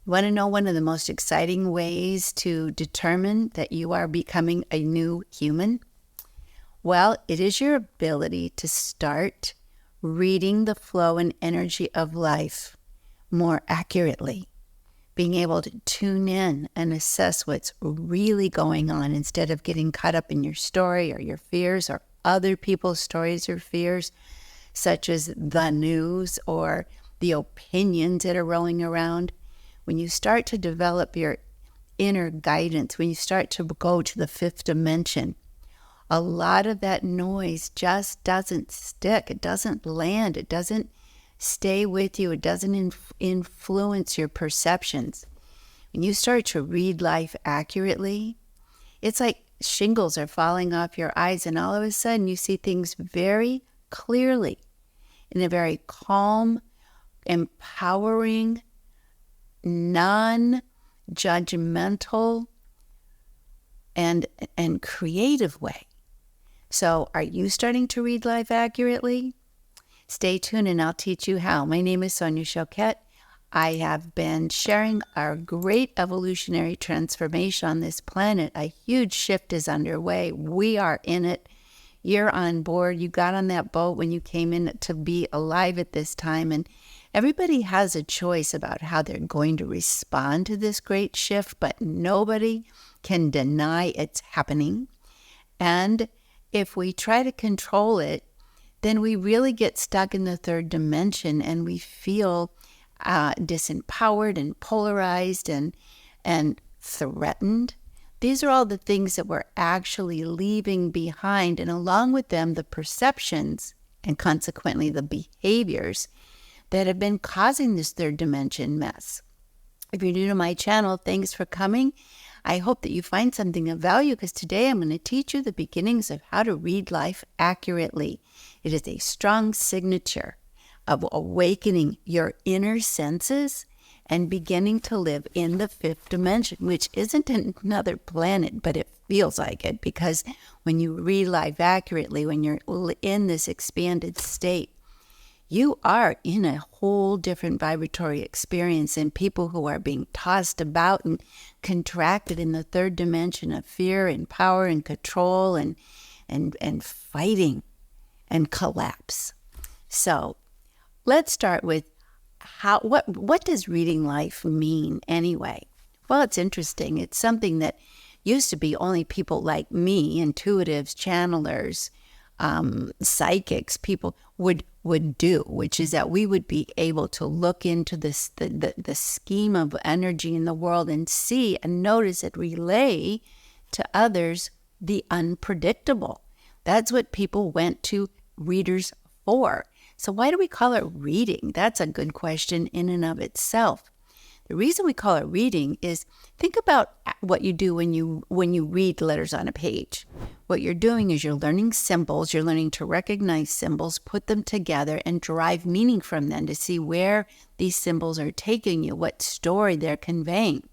Want to know one of the most exciting ways to determine that you are becoming a new human? Well, it is your ability to start reading the flow and energy of life more accurately, being able to tune in and assess what's really going on instead of getting caught up in your story or your fears or other people's stories or fears, such as the news or the opinions that are rolling around. When you start to develop your inner guidance, when you start to go to the fifth dimension, a lot of that noise just doesn't stick. It doesn't land. It doesn't stay with you. It doesn't influence your perceptions. When you start to read life accurately, it's like shingles are falling off your eyes, and all of a sudden you see things very clearly in a very calm, empowering, non-judgmental, and creative way. So are you starting to read life accurately? Stay tuned and I'll teach you how. My name is Sonia Choquette. I have been sharing our great evolutionary transformation on this planet. A huge shift is underway. We are in it. You're on board. You got on that boat when you came in to be alive at this time. And everybody has a choice about how they're going to respond to this great shift, but nobody can deny it's happening. And if we try to control it, then we really get stuck in the third dimension and we feel disempowered and polarized and threatened. These are all the things that we're actually leaving behind, and along with them, the perceptions and consequently the behaviors that have been causing this third dimension mess. If you're new to my channel, thanks for coming. I hope that you find something of value, because today I'm going to teach you the beginnings of how to read life accurately. It is a strong signature of awakening your inner senses and beginning to live in the fifth dimension, which isn't another planet, but it feels like it, because when you read life accurately, when you're in this expanded state, you are in a whole different vibratory experience than people who are being tossed about and contracted in the third dimension of fear and power and control and fighting and collapse. So let's start with what does reading life mean anyway? Well, it's interesting. It's something that used to be only people like me, intuitives, channelers, psychics, people would do, which is that we would be able to look into this the scheme of energy in the world and see and notice it relay to others the unpredictable. That's what people went to readers for. So why do we call it reading? That's a good question in and of itself. The reason we call it reading is, think about what you do when you read letters on a page. What you're doing is you're learning symbols, you're learning to recognize symbols, put them together, and derive meaning from them to see where these symbols are taking you, what story they're conveying.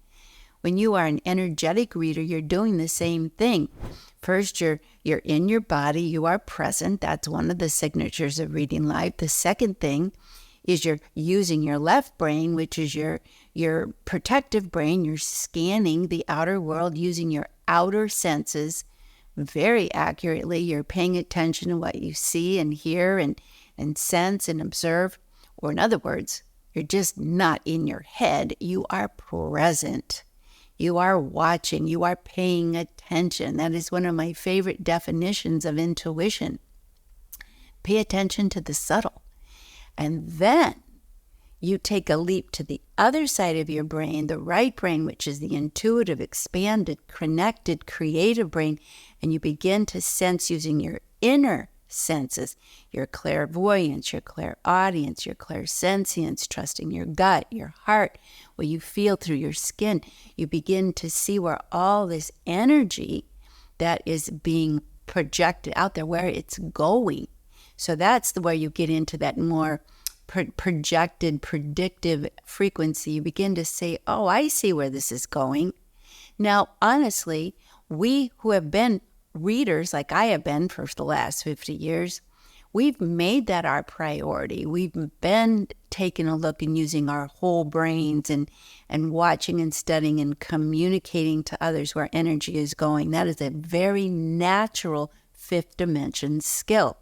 When you are an energetic reader, you're doing the same thing. First, you're in your body, you are present. That's one of the signatures of reading life. The second thing is you're using your left brain, which is your protective brain. You're scanning the outer world using your outer senses very accurately. You're paying attention to what you see and hear and sense and observe. Or in other words, you're just not in your head. You are present. You are watching. You are paying attention. That is one of my favorite definitions of intuition. Pay attention to the subtle. And then you take a leap to the other side of your brain, the right brain, which is the intuitive, expanded, connected, creative brain, and you begin to sense using your inner senses, your clairvoyance, your clairaudience, your clairsentience, trusting your gut, your heart, what you feel through your skin. You begin to see where all this energy that is being projected out there, where it's going. So that's where you get into that more projected, predictive frequency. You begin to say, oh, I see where this is going. Now, honestly, we who have been readers, like I have been for the last 50 years, we've made that our priority. We've been taking a look and using our whole brains and watching and studying and communicating to others where energy is going. That is a very natural fifth dimension skill.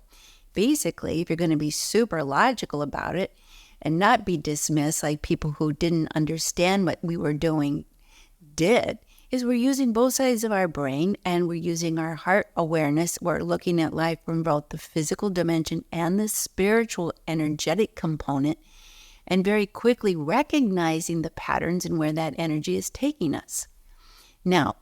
Basically, if you're going to be super logical about it and not be dismissed like people who didn't understand what we were doing did, is we're using both sides of our brain and we're using our heart awareness. We're looking at life from both the physical dimension and the spiritual energetic component, and very quickly recognizing the patterns and where that energy is taking us. Now,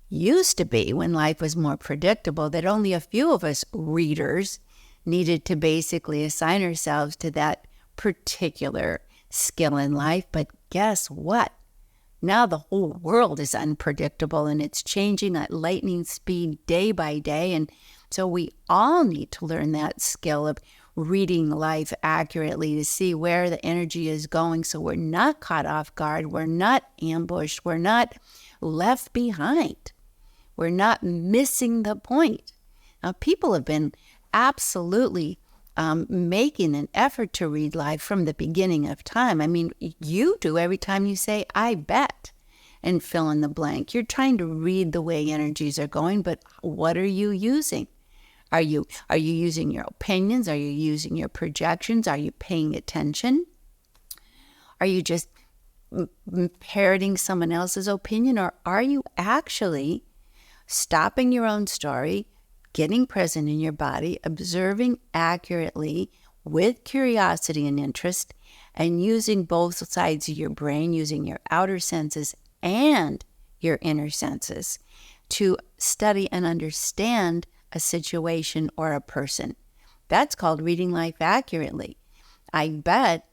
used to be when life was more predictable that only a few of us readers needed to basically assign ourselves to that particular skill in life. But guess what? Now the whole world is unpredictable and it's changing at lightning speed day by day. And so we all need to learn that skill of reading life accurately to see where the energy is going, so we're not caught off guard, we're not ambushed, we're not left behind, we're not missing the point. Now, people have been absolutely making an effort to read life from the beginning of time. I mean, you do every time you say, I bet, and fill in the blank. You're trying to read the way energies are going, but what are you using? Are you using your opinions? Are you using your projections? Are you paying attention? Are you just parroting someone else's opinion? Or are you actually stopping your own story, getting present in your body, observing accurately with curiosity and interest, and using both sides of your brain, using your outer senses and your inner senses to study and understand a situation or a person? That's called reading life accurately. I bet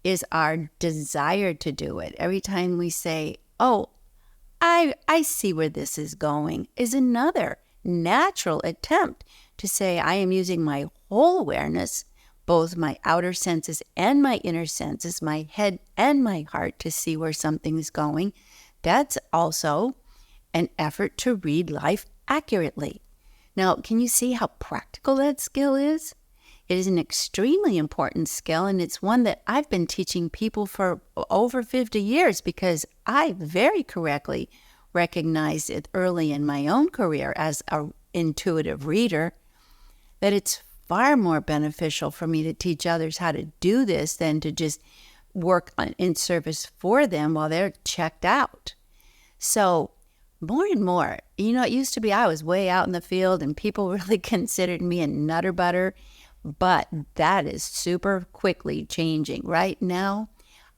is our desire to do it. Every time we say, oh, I see where this is going, is another natural attempt to say I am using my whole awareness, both my outer senses and my inner senses, my head and my heart, to see where something's going. That's also an effort to read life accurately. Now, can you see how practical that skill is? It is an extremely important skill, and it's one that I've been teaching people for over 50 years because I very correctly recognized it early in my own career as an intuitive reader, that it's far more beneficial for me to teach others how to do this than to just work in service for them while they're checked out. So more and more, it used to be I was way out in the field and people really considered me a nutter butter, but that is super quickly changing. Right now,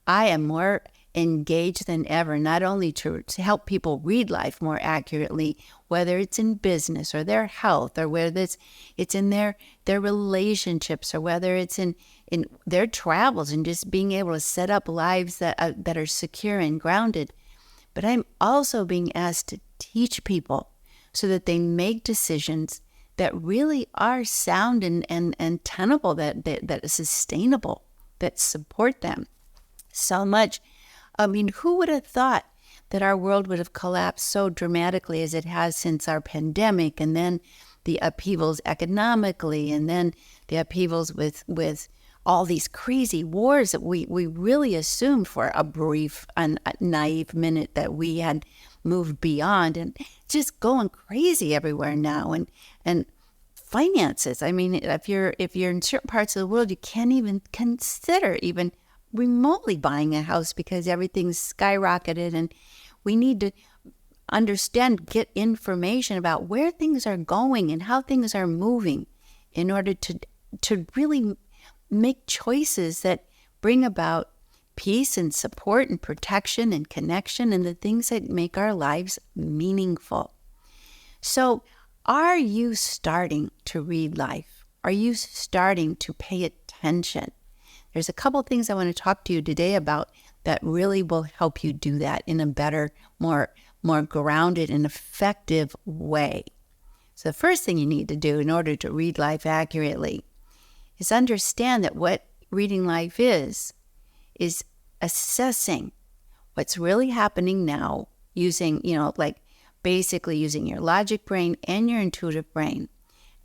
I am more engaged than ever, not only to help people read life more accurately, whether it's in business or their health, or whether it's in their relationships, or whether it's in their travels and just being able to set up lives that are secure and grounded. But I'm also being asked to teach people so that they make decisions that really are sound and tenable, that is sustainable, that support them so much. I mean, who would have thought that our world would have collapsed so dramatically as it has since our pandemic, and then the upheavals economically, and then the upheavals with all these crazy wars that we really assumed for a brief and naive minute that we had moved beyond, and just going crazy everywhere now. And finances. I mean, if you're in certain parts of the world, you can't even consider even remotely buying a house because everything's skyrocketed, and we need to understand, get information about where things are going and how things are moving in order to really make choices that bring about peace and support and protection and connection and the things that make our lives meaningful. So, are you starting to read life? Are you starting to pay attention? There's a couple things I want to talk to you today about that really will help you do that in a better, more grounded and effective way. So the first thing you need to do in order to read life accurately is understand that what reading life is assessing what's really happening now using, basically using your logic brain and your intuitive brain,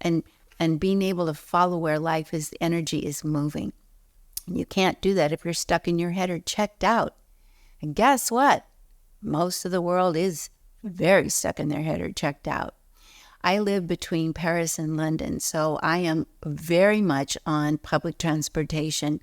and and being able to follow where life is, energy is moving. And you can't do that if you're stuck in your head or checked out. And guess what? Most of the world is very stuck in their head or checked out. I live between Paris and London, so I am very much on public transportation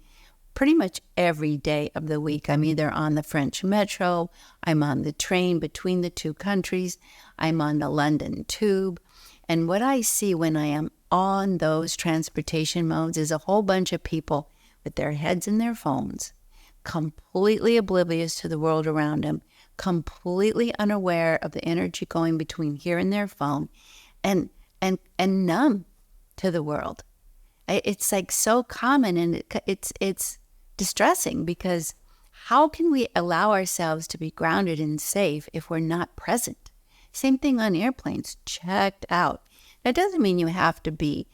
pretty much every day of the week. I'm either on the French metro, I'm on the train between the two countries, I'm on the London tube. And what I see when I am on those transportation modes is a whole bunch of people with their heads in their phones, completely oblivious to the world around them, completely unaware of the energy going between here and their phone, and numb to the world. It's like so common, and it's distressing, because how can we allow ourselves to be grounded and safe if we're not present? Same thing on airplanes, checked out. That doesn't mean you have to be,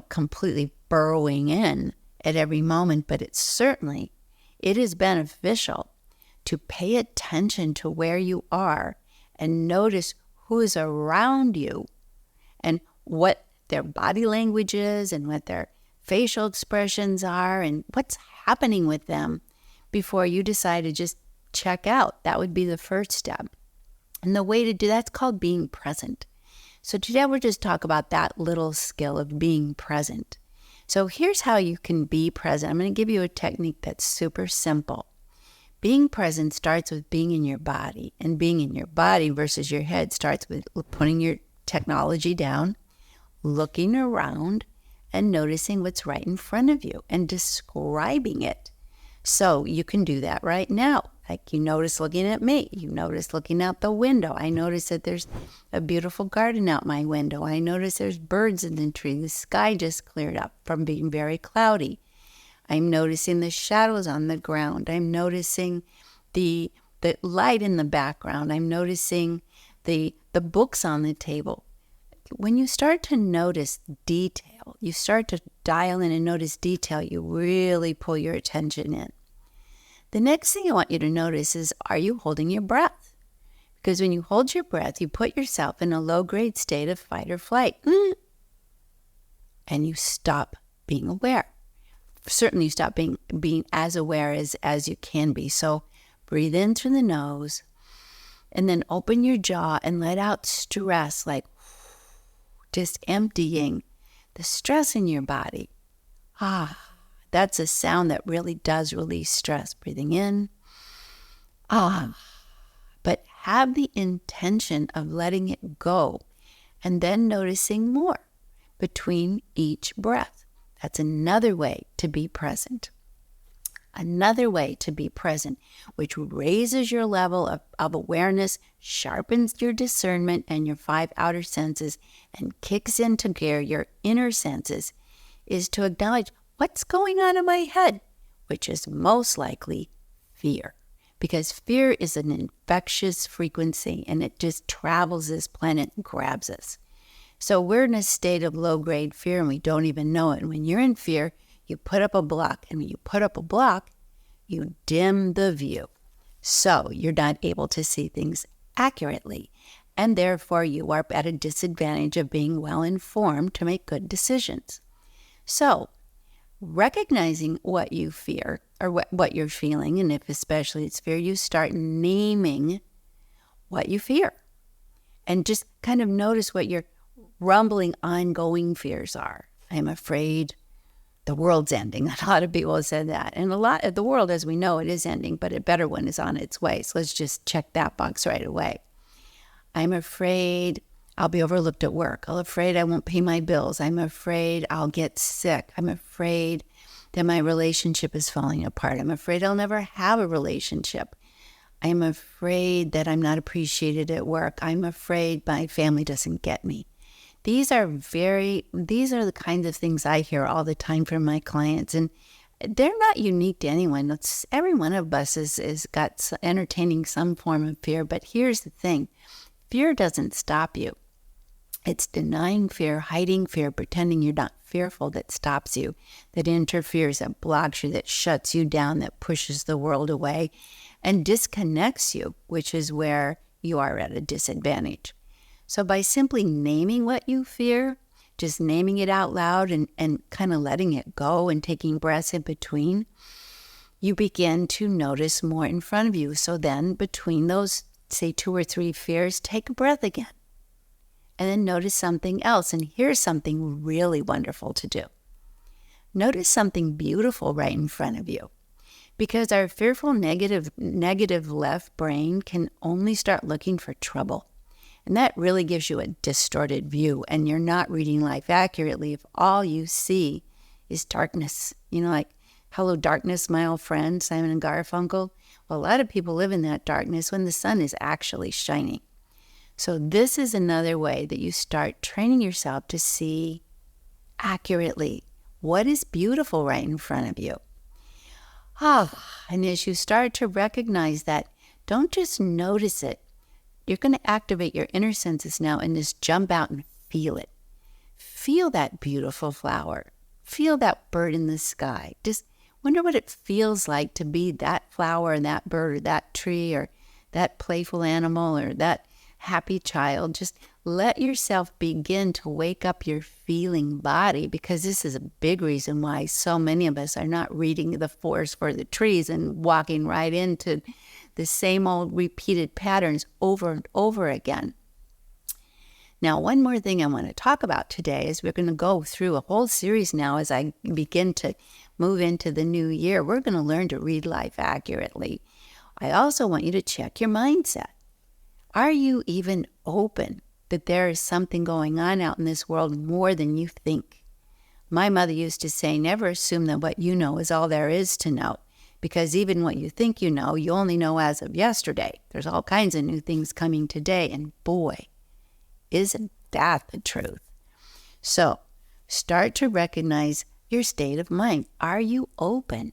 completely burrowing in at every moment, but it is beneficial to pay attention to where you are and notice who is around you and what their body language is and what their facial expressions are and what's happening with them before you decide to just check out. That would be the first step. And the way to do that's called being present. So today we'll just talk about that little skill of being present. So here's how you can be present. I'm going to give you a technique that's super simple. Being present starts with being in your body, and being in your body versus your head starts with putting your technology down, looking around, and noticing what's right in front of you and describing it. So you can do that right now. Like you notice looking at me, you notice looking out the window. I notice that there's a beautiful garden out my window. I notice there's birds in the tree. The sky just cleared up from being very cloudy. I'm noticing the shadows on the ground. I'm noticing the light in the background. I'm noticing the books on the table. When you start to notice detail, you start to dial in and notice detail, you really pull your attention in. The next thing I want you to notice is, are you holding your breath? Because when you hold your breath, you put yourself in a low-grade state of fight or flight. And you stop being aware. Certainly you stop being as aware as you can be. So breathe in through the nose and then open your jaw and let out stress, like just emptying the stress in your body. That's a sound that really does release stress. Breathing in. But have the intention of letting it go and then noticing more between each breath. That's another way to be present. Another way to be present, which raises your level of awareness, sharpens your discernment and your 5 outer senses, and kicks into gear your inner senses, is to acknowledge what's going on in my head, which is most likely fear. Because fear is an infectious frequency, and it just travels this planet and grabs us. So we're in a state of low-grade fear, and we don't even know it. And when you're in fear, you put up a block. And when you put up a block, you dim the view. So you're not able to see things accurately. And therefore, you are at a disadvantage of being well-informed to make good decisions. So recognizing what you fear, or what you're feeling, and if especially it's fear, you start naming what you fear. And just kind of notice what your rumbling, ongoing fears are. I'm afraid the world's ending. A lot of people have said that. And a lot of the world, as we know, it is ending, but a better one is on its way. So let's just check that box right away. I'm afraid I'll be overlooked at work. I'm afraid I won't pay my bills. I'm afraid I'll get sick. I'm afraid that my relationship is falling apart. I'm afraid I'll never have a relationship. I'm afraid that I'm not appreciated at work. I'm afraid my family doesn't get me. These are the kinds of things I hear all the time from my clients, and they're not unique to anyone. Every one of us is got entertaining some form of fear, but here's the thing. Fear doesn't stop you. It's denying fear, hiding fear, pretending you're not fearful that stops you, that interferes, that blocks you, that shuts you down, that pushes the world away and disconnects you, which is where you are at a disadvantage. So by simply naming what you fear, just naming it out loud and kind of letting it go and taking breaths in between, you begin to notice more in front of you. So then between those, say 2 or 3 fears, take a breath again. And then notice something else. And here's something really wonderful to do. Notice something beautiful right in front of you. Because our fearful negative left brain can only start looking for trouble. And that really gives you a distorted view. And you're not reading life accurately if all you see is darkness. Like, hello, darkness, my old friend, Simon and Garfunkel. Well, a lot of people live in that darkness when the sun is actually shining. So this is another way that you start training yourself to see accurately what is beautiful right in front of you. And as you start to recognize that, don't just notice it. You're going to activate your inner senses now and just jump out and feel it. Feel that beautiful flower. Feel that bird in the sky. Just wonder what it feels like to be that flower and that bird or that tree or that playful animal or that happy child. Just let yourself begin to wake up your feeling body, because this is a big reason why so many of us are not reading the forest for the trees and walking right into the same old repeated patterns over and over again. Now, one more thing I want to talk about today is we're going to go through a whole series now as I begin to move into the new year. We're going to learn to read life accurately. I also want you to check your mindset. Are you even open that there is something going on out in this world more than you think? My mother used to say, never assume that what you know is all there is to know, because even what you think you know, you only know as of yesterday. There's all kinds of new things coming today, and boy, isn't that the truth? So start to recognize your state of mind. Are you open?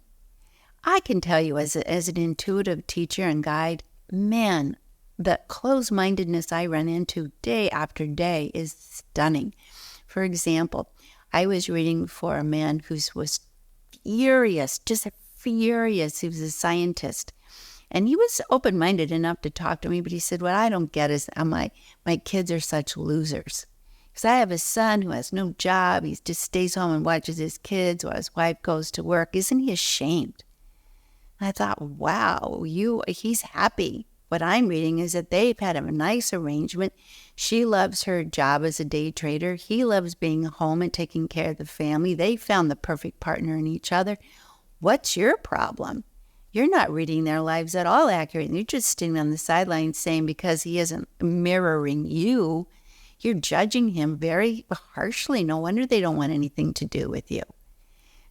I can tell you as an intuitive teacher and guide, man, the closed-mindedness I run into day after day is stunning. For example, I was reading for a man who was furious, just furious. He was a scientist. And he was open-minded enough to talk to me, but he said, what I don't get is my kids are such losers. Because I have a son who has no job. He just stays home and watches his kids while his wife goes to work. Isn't he ashamed? And I thought, wow, he's happy. What I'm reading is that they've had a nice arrangement. She loves her job as a day trader. He loves being home and taking care of the family. They found the perfect partner in each other. What's your problem? You're not reading their lives at all accurately. You're just sitting on the sidelines saying because he isn't mirroring you, you're judging him very harshly. No wonder they don't want anything to do with you.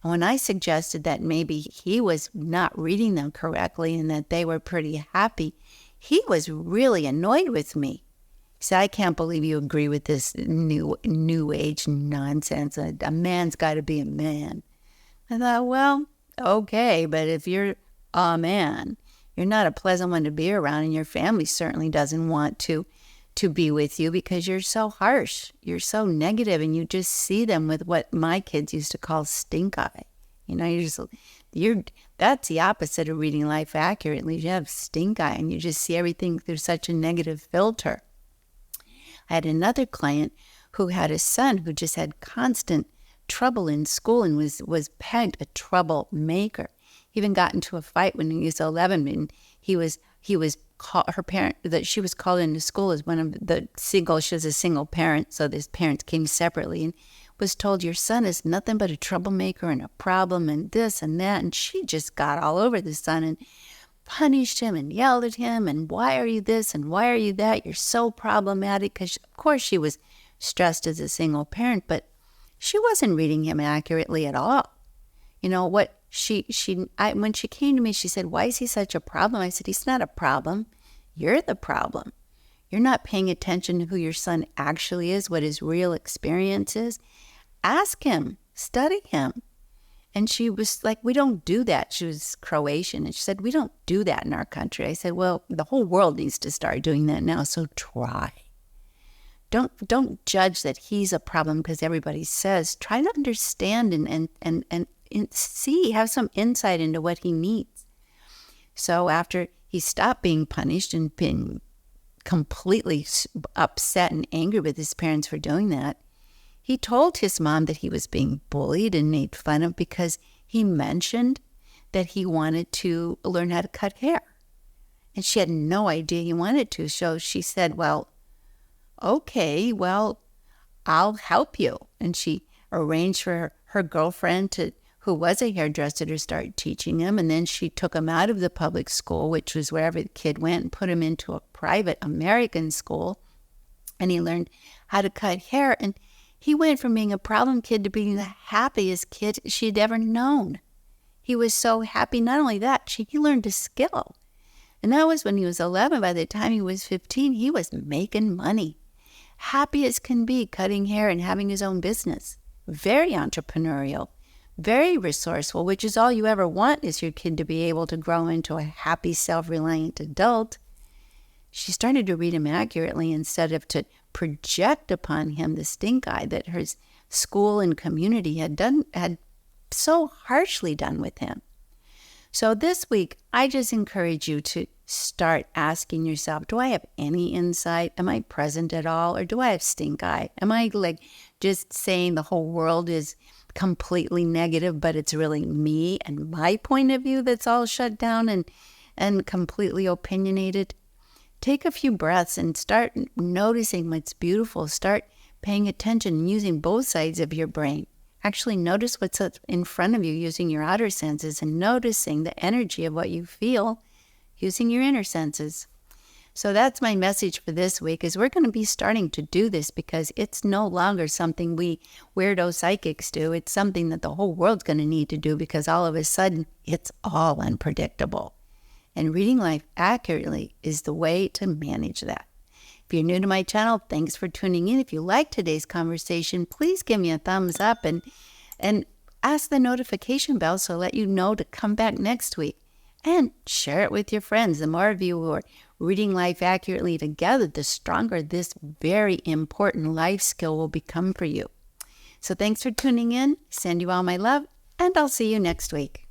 And when I suggested that maybe he was not reading them correctly and that they were pretty happy, he was really annoyed with me. He said, I can't believe you agree with this new age nonsense. A man's got to be a man. I thought, well, okay, but if you're a man, you're not a pleasant one to be around, and your family certainly doesn't want to be with you because you're so harsh. You're so negative, and you just see them with what my kids used to call stink eye. That's the opposite of reading life accurately. You have stink eye, and you just see everything through such a negative filter. I had another client who had a son who just had constant trouble in school and was pegged a troublemaker. He even got into a fight when he was 11, and he was her parent, that she was called into school as one of the single. She was a single parent, so his parents came separately, and was told, your son is nothing but a troublemaker and a problem and this and that. And she just got all over the son and punished him and yelled at him and why are you this and why are you that? You're so problematic. Because of course she was stressed as a single parent, but she wasn't reading him accurately at all. You know what? When she came to me, she said, why is he such a problem? I said, he's not a problem. You're the problem. You're not paying attention to who your son actually is, what his real experience is. Ask him, study him. And she was like, we don't do that. She was Croatian. And she said, we don't do that in our country. I said, well, the whole world needs to start doing that now. So try. Don't judge that he's a problem because everybody says. Try to understand and see, have some insight into what he needs. So after he stopped being punished and being completely upset and angry with his parents for doing that, He told his mom that he was being bullied and made fun of because he mentioned that he wanted to learn how to cut hair. And she had no idea he wanted to. So she said, well, okay, well, I'll help you. And she arranged for her girlfriend, who was a hairdresser, to start teaching him. And then she took him out of the public school, which was wherever the kid went, and put him into a private American school. And he learned how to cut hair. And he went from being a problem kid to being the happiest kid she'd ever known. He was so happy. Not only that, he learned a skill. And that was when he was 11. By the time he was 15, he was making money. Happy as can be, cutting hair and having his own business. Very entrepreneurial, very resourceful, which is all you ever want, is your kid to be able to grow into a happy, self-reliant adult. She started to read him accurately instead of to project upon him the stink eye that her school and community had so harshly done with him. So this week, I just encourage you to start asking yourself, do I have any insight? Am I present at all? Or do I have stink eye? Am I just saying the whole world is completely negative, but it's really me and my point of view that's all shut down and completely opinionated? Take a few breaths and start noticing what's beautiful. Start paying attention and using both sides of your brain. Actually notice what's in front of you using your outer senses and noticing the energy of what you feel using your inner senses. So that's my message for this week, is we're going to be starting to do this because it's no longer something we weirdo psychics do. It's something that the whole world's going to need to do because all of a sudden it's all unpredictable. And reading life accurately is the way to manage that. If you're new to my channel, thanks for tuning in. If you like today's conversation, please give me a thumbs up and ask the notification bell so I'll let you know to come back next week. And share it with your friends. The more of you who are reading life accurately together, the stronger this very important life skill will become for you. So thanks for tuning in. Send you all my love, and I'll see you next week.